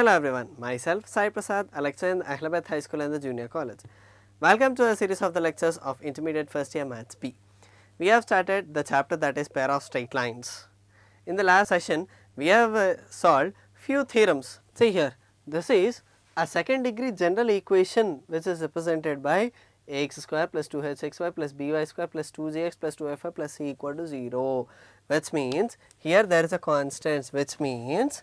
Hello everyone, myself Sai Prasad, a lecturer in Ahmedabad High School and the Junior College. Welcome to a series of the lectures of Intermediate First Year Maths B. We have started the chapter that is pair of straight lines. In the last session, we have solved few theorems. See here, this is a second degree general equation which is represented by ax square plus 2hxy plus by square plus 2gx plus 2fy plus c equal to 0, which means here there is a constant, which means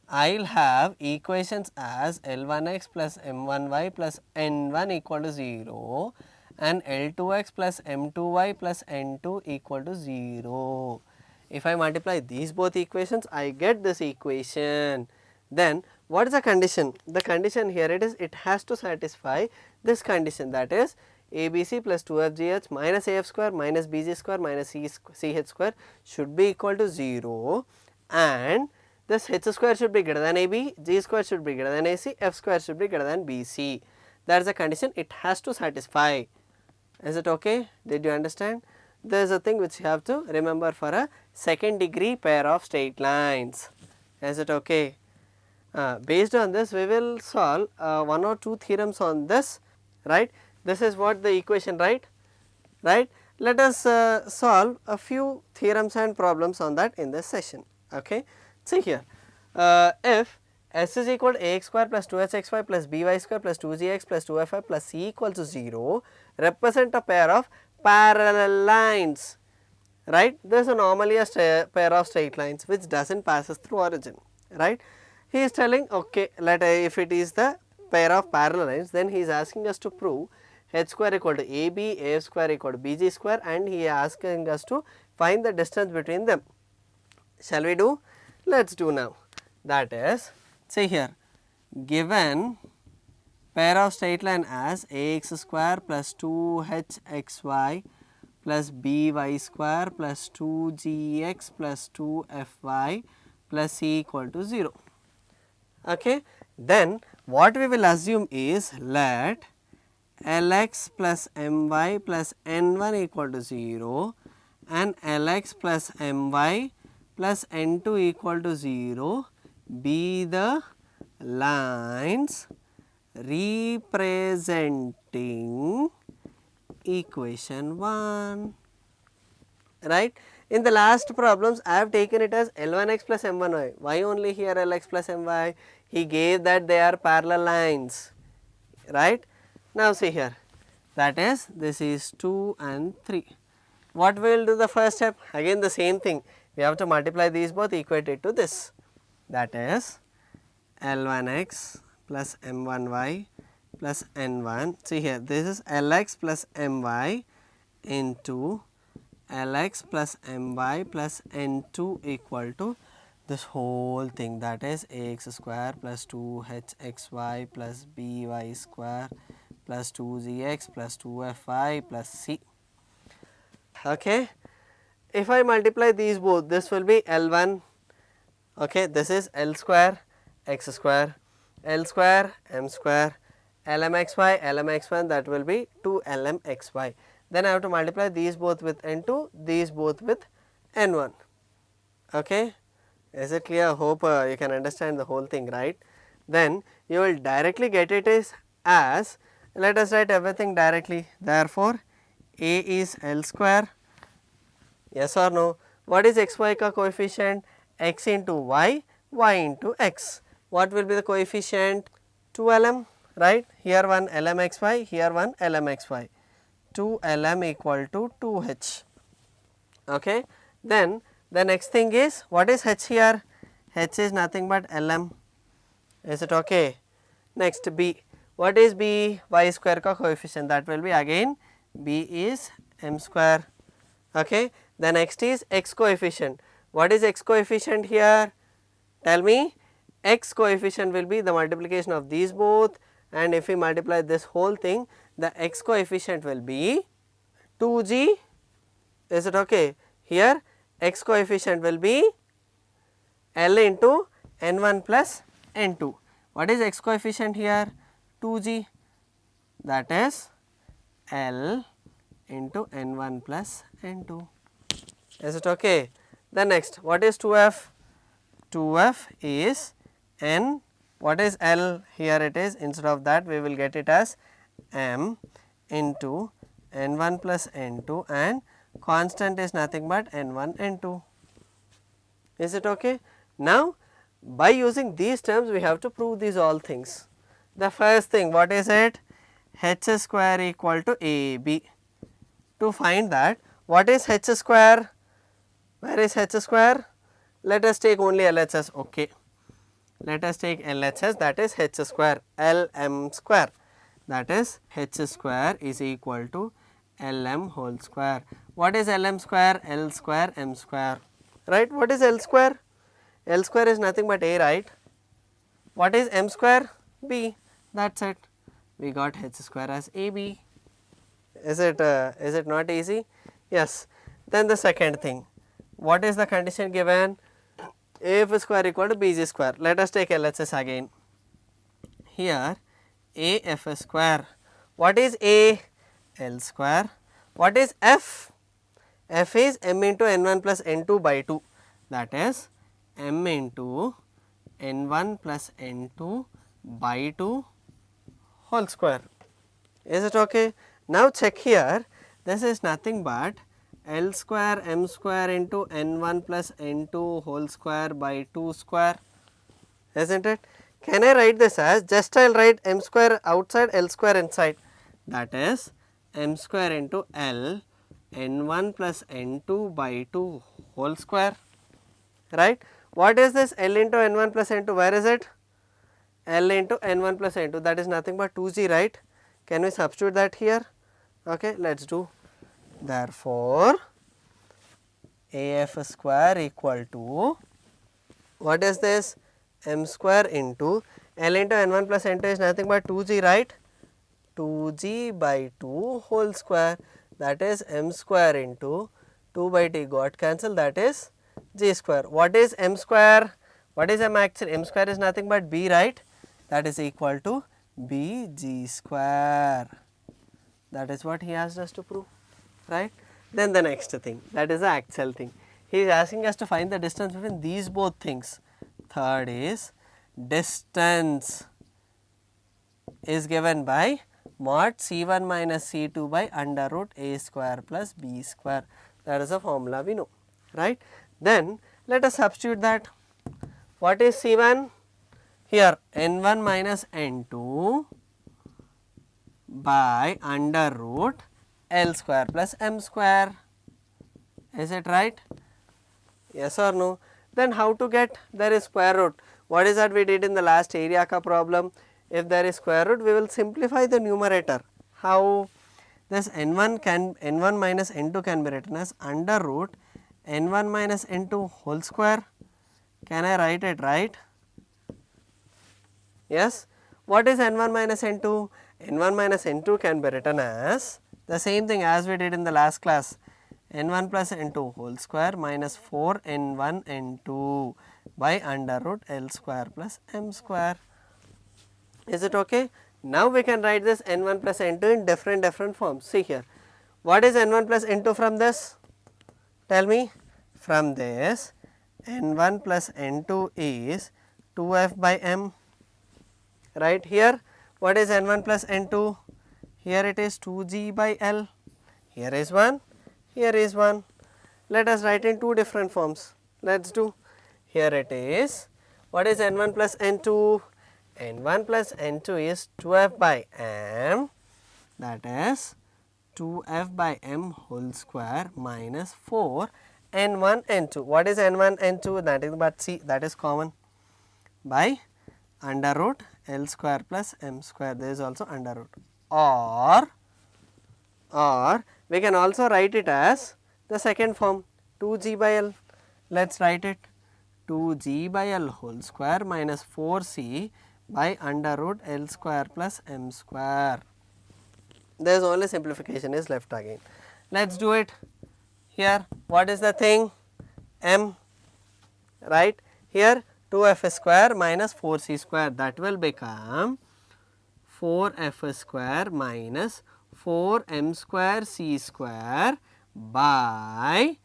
I will have equations as L1x plus M1y plus N1 equal to 0 and L2x plus M2y plus N2 equal to 0. If I multiply these both equations, I get this equation. Then what is the condition? The condition here it has to satisfy this condition, that is ABC plus 2FGH minus AF square minus BG square minus CH square should be equal to 0, and this h square should be greater than AB, G square should be greater than AC, F square should be greater than BC. That is the condition it has to satisfy. Is it okay? Did you understand? There is a thing which you have to remember for a second degree pair of straight lines. Is it okay? Based on this, we will solve one or two theorems on this, right? This is what the equation, right? Let us solve a few theorems and problems on that in this session. Okay. See here, if s is equal to ax square plus 2hxy plus by square plus 2gx plus 2fy plus c equals to 0, represent a pair of parallel lines, right? There is normally a pair of straight lines which does not passes through origin, right? He is telling, okay, if it is the pair of parallel lines, then he is asking us to prove h square equal to ab, af square equal to bg square, and he is asking us to find the distance between them. Shall we do? Let us do now. That is, see here, given pair of straight line as ax square plus 2hxy plus by square plus 2gx plus 2fy plus c equal to 0. Okay. Then what we will assume is, let Lx plus my plus n1 equal to 0 and Lx plus my plus N2 equal to 0 be the lines representing equation 1, right. In the last problems, I have taken it as L1x plus M1y. Why only here Lx plus My? He gave that they are parallel lines, right. Now see here, that is, this is 2 and 3. What we will do the first step? Again the same thing. We have to multiply these both, equate it to this, that is L1x plus M1y plus N1. See here, this is Lx plus My into Lx plus My plus N2 equal to this whole thing, that is ax square plus 2hxy plus by square plus 2gx plus 2fy plus c. Okay. If I multiply these both, this will be L1, okay, this is L square x square, L square m square, lmxy, lmx1, that will be 2 lmxy. Then I have to multiply these both with N2, these both with N1. Okay. Is it clear? Hope you can understand the whole thing, right? Then you will directly get it as, let us write everything directly. Therefore, A is L square. Yes or no? What is xy ka coefficient? X into y, y into x. What will be the coefficient? 2 lm, right? Here one lmxy, here one lmxy. 2 lm equal to 2h. Okay. Then the next thing is, what is h here? H is nothing but lm. Is it okay? Next b. What is b? Y square ka coefficient, that will be again b is m square. Okay. The next is x coefficient. What is x coefficient here? Tell me. X coefficient will be the multiplication of these both, and if we multiply this whole thing, the x coefficient will be 2g. Is it okay? Here x coefficient will be L into N1 plus N2. What is x coefficient here? 2g, that is L into N1 plus N2. Is it okay? The next, what is 2f? 2f is n what is L? Here it is, instead of that we will get it as m into n1 plus n2 and constant is nothing but n1 n2. Is it okay? Now, by using these terms we have to prove these all things. The first thing, what is it? H square equal to AB. To find that, what is H square? Where is H square? Let us take only LHS, okay. Let us take LHS, that is H square, LM square, that is H square is equal to LM whole square. What is LM square? L square M square, right. What is L square? L square is nothing but A, right. What is M square? B, that is it. We got H square as AB. Is it not easy? Yes. Then the second thing, what is the condition given? AF square equal to BG square. Let us take LHS again. Here AF square. What is A? L square. What is F? F is m into n1 plus n2 by 2, that is m into n1 plus n2 by 2 whole square. Is it okay? Now check here, this is nothing but L square m square into n1 plus n2 whole square by 2 square, isn't it? Can I write this as, just I will write m square outside, L square inside, that is m square into L n1 plus n2 by 2 whole square, right. What is this L into n1 plus n2, where is it? L into n1 plus n2, that is nothing but 2g, right. Can we substitute that here? Okay, let us do. Therefore, AF square equal to, what is this? M square into L into n1 plus n2 is nothing but 2g, right. 2g by 2 whole square, that is m square into 2 by t got cancelled, that is g square. What is m square? What is m actually? M square is nothing but b, right. That is equal to bg square. That is what he asked us to prove, right. Then the next thing, that is the actual thing. He is asking us to find the distance between these both things. Third is distance is given by mod C1 minus C2 by under root A square plus B square. That is a formula we know, right. Then let us substitute that. What is C1? Here n1 minus n2 by under root L square plus M square. Is it right? Yes or no? Then how to get, there is square root. What is that we did in the last area ka problem? If there is square root, we will simplify the numerator. How? This n1 minus n2 can be written as under root n1 minus n2 whole square. Can I write it right? Yes. What is n1 minus n2? n1 minus n2 can be written as the same thing as we did in the last class, n1 plus n2 whole square minus 4 n1 n2 by under root L square plus M square. Is it okay? Now we can write this n1 plus n2 in different forms. See here, what is n1 plus n2 from this? Tell me. From this, n1 plus n2 is 2f by m, right. Here, what is n1 plus n2? Here it is 2g by L. Here is 1, here is 1. Let us write in two different forms. Let us do. Here it is, what is n1 plus n2? n1 plus n2 is 2f by m, that is 2f by m whole square minus 4 n1 n2. What is n1 n2? That is but c, that is common, by under root L square plus M square, there is also under root, or we can also write it as the second form 2g by L. Let us write it, 2g by L whole square minus 4c by under root L square plus M square. There is only simplification is left again. Let us do it. Here, what is the thing? M, right. Here 2f square minus 4c square, that will become 4f square minus 4m square c square by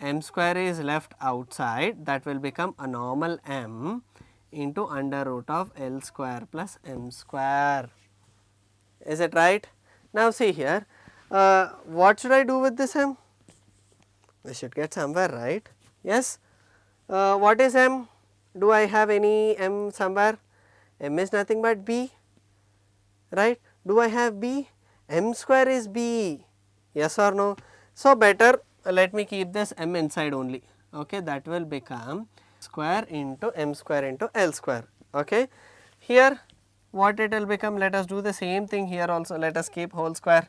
m square is left outside, that will become a normal m into under root of L square plus M square. Is it right? Now see here, what should I do with this M? We should get somewhere, right? Yes. What is M? Do I have any M somewhere? M is nothing but B, right? Do I have B? M square is B, yes or no? So better let me keep this M inside only, okay, that will become square into M square into L square, okay. Here what it will become, let us do the same thing here also, let us keep whole square,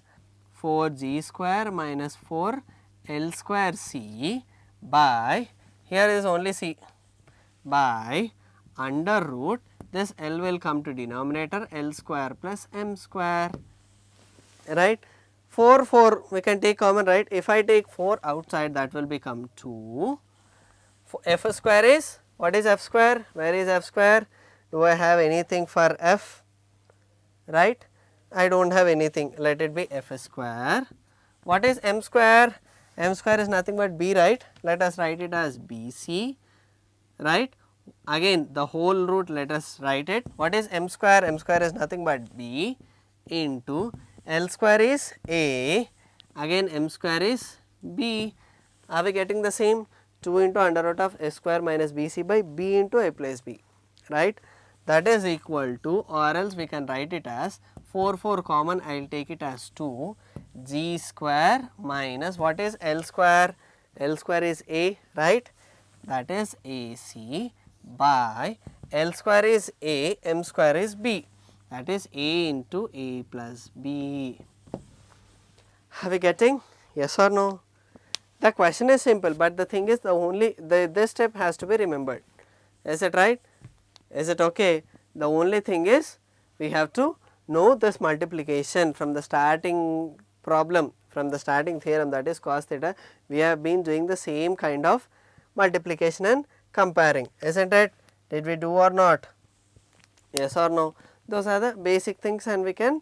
4g square minus 4 L square C by, here is only C, by under root, this L will come to denominator, L square plus M square, right. 4 we can take common, right. If I take 4 outside, that will become 2. F square is, what is F square? Where is F square? Do I have anything for F? Right. I do not have anything, let it be F square. What is M square? M square is nothing but B, right. Let us write it as BC, right. Again the whole root, let us write it. What is M square? M square is nothing but B into L square is A, again M square is B. Are we getting the same? 2 into under root of A square minus BC by B into A plus B, right. That is equal to, or else we can write it as 4 common, I will take it as 2 G square minus, what is L square? L square is A, right, that is AC by L square is A, M square is B, that is A into A plus B. Are we getting? Yes or no? The question is simple, but the thing is this step has to be remembered. Is it right? Is it okay? The only thing is we have to know this multiplication from the starting problem, from the starting theorem, that is cos theta. We have been doing the same kind of multiplication and comparing, isn't it? Did we do or not? Yes or no? Those are the basic things and we can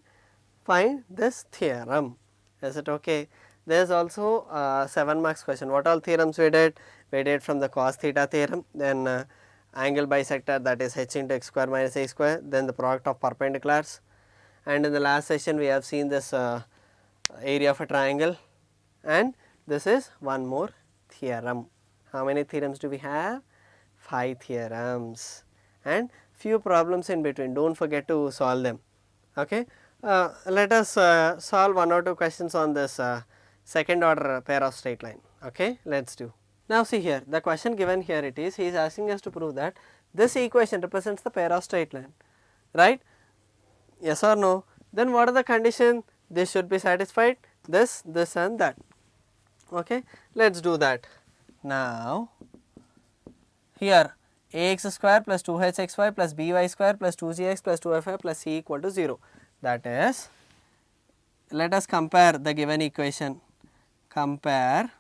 find this theorem. Is it okay? There is also 7 marks question. What all theorems we did? We did from the cos theta theorem, then angle bisector, that is h into x square minus a square, then the product of perpendiculars, and in the last session we have seen this area of a triangle, and this is one more theorem. How many theorems do we have? 5 theorems and few problems in between, do not forget to solve them, okay. Let us solve 1 or 2 questions on this second order pair of straight line, okay. Let us do. Now see here, the question given here it is, he is asking us to prove that this equation represents the pair of straight line, right. Yes or no? Then what are the conditions? This should be satisfied, this and that, okay. Let us do that. Now here ax square plus 2hxy plus by square plus 2gx plus 2fy plus c equal to 0, that is, let us compare the given equation. Compare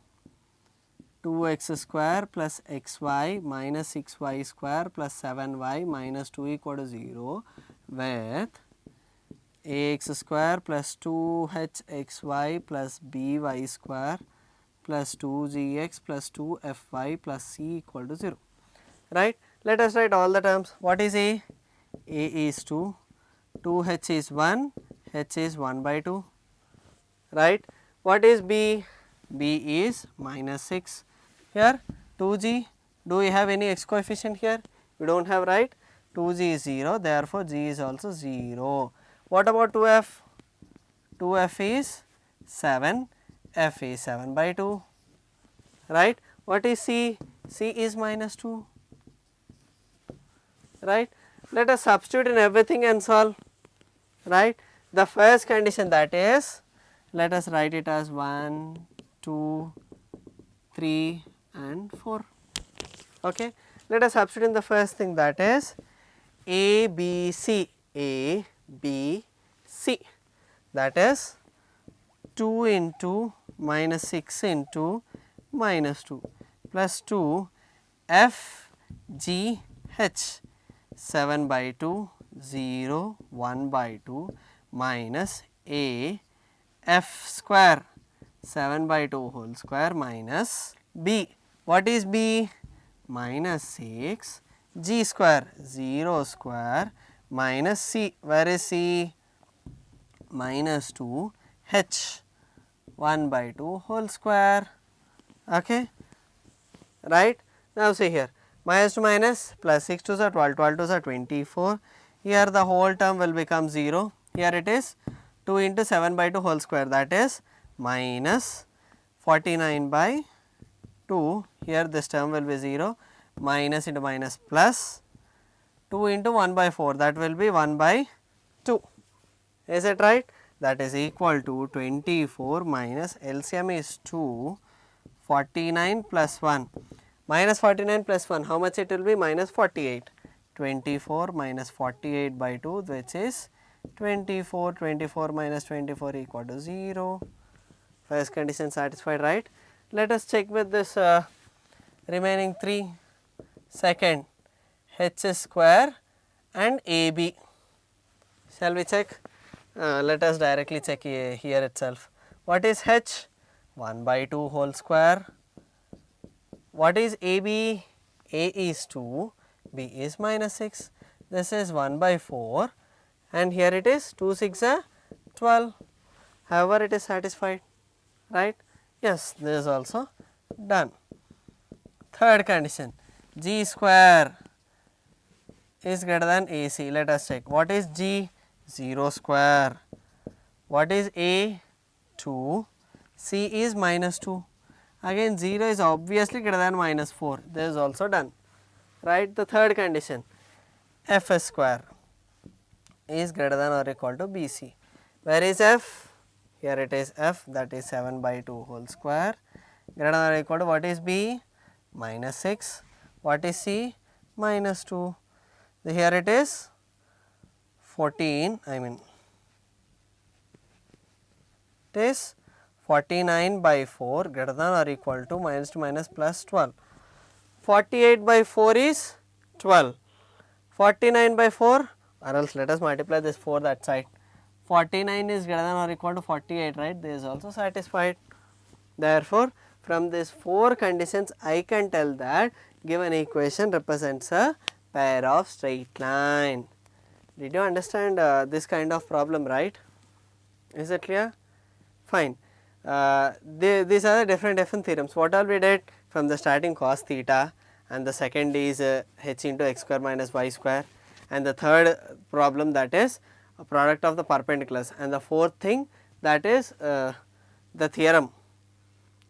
2x square plus xy minus 6y square plus 7y minus 2 equal to 0 with ax square plus 2hxy plus by square plus 2gx plus 2fy plus c equal to 0, right. Let us write all the terms. What is A? A is 2, 2h is 1, h is 1 by 2, right. What is B? B is minus 6. Here 2g, do we have any x coefficient here? We do not have, right. 2g is 0, therefore g is also 0. What about 2f? 2f is 7, f is 7 by 2, right. What is C? C is minus 2, right. Let us substitute in everything and solve, right. The first condition, that is, let us write it as 1, 2, 3 and 4, okay. Let us substitute in the first thing, that is A, B, C, A, B, C, that is 2 into minus 6 into minus 2 plus 2 F, G, H, 7 by 2, 0, 1 by 2 minus A, F square 7 by 2 whole square minus B. What is B? Minus 6 g square 0 square minus c, where is c? Minus 2 h 1 by 2 whole square, okay, right. Now see here, minus to minus plus 6 2s are 12, 12 2s are 24, here the whole term will become 0, here it is 2 into 7 by 2 whole square, that is minus 49 by 2, here this term will be 0, minus into minus plus 2 into 1 by 4, that will be 1 by 2, is it right? That is equal to 24 minus LCM is 2, 49 plus 1, minus 49 plus 1, how much it will be? Minus 48, 24 minus 48 by 2, which is 24, 24 minus 24 equal to 0, first condition satisfied, right. Let us check with this remaining 3, second, h square and AB, shall we check? Let us directly check here itself. What is h? 1 by 2 whole square. What is AB? A is 2, B is minus 6. This is 1 by 4 and here it is 2 6 are 12. However, it is satisfied, right? Yes, this is also done. Third condition, g square is greater than AC. Let us check. What is g? 0 square. What is A? 2. C is minus 2. Again 0 is obviously greater than minus 4. This is also done, right. The third condition, f square is greater than or equal to BC. Where is f? Here it is f, that is 7 by 2 whole square, greater than or equal to what is B? Minus 6. What is C? Minus 2. Here it is 14, it is 49 by 4 greater than or equal to minus to minus plus 12. 48 by 4 is 12. 49 by 4, or else let us multiply this 4 that side. 49 is greater than or equal to 48, right. This is also satisfied. Therefore, from these 4 conditions I can tell that given equation represents a pair of straight line. Did you understand this kind of problem, right? Is it clear? Fine. These are the different theorems. What all we did from the starting cos theta, and the second is h into x square minus y square, and the third problem that is a product of the perpendiculars, and the fourth thing that is the theorem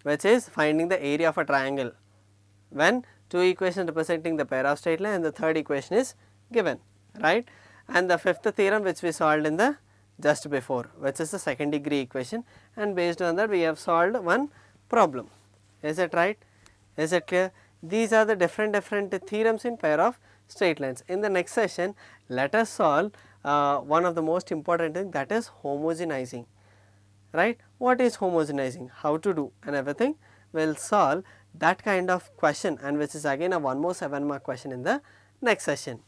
which is finding the area of a triangle when two equations representing the pair of straight line and the third equation is given, right. And the fifth theorem which we solved in the just before, which is the second degree equation, and based on that we have solved one problem. Is it right? Is it clear? These are the different theorems in pair of straight lines. In the next session, let us solve one of the most important thing, that is homogenizing, right. What is homogenizing, how to do, and everything we will solve that kind of question, and which is again a one more 7 mark question in the next session.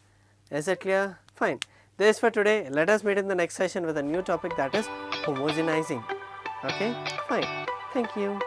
Is it clear? Fine. This is for today. Let us meet in the next session with a new topic, that is homogenizing. Okay, fine. Thank you.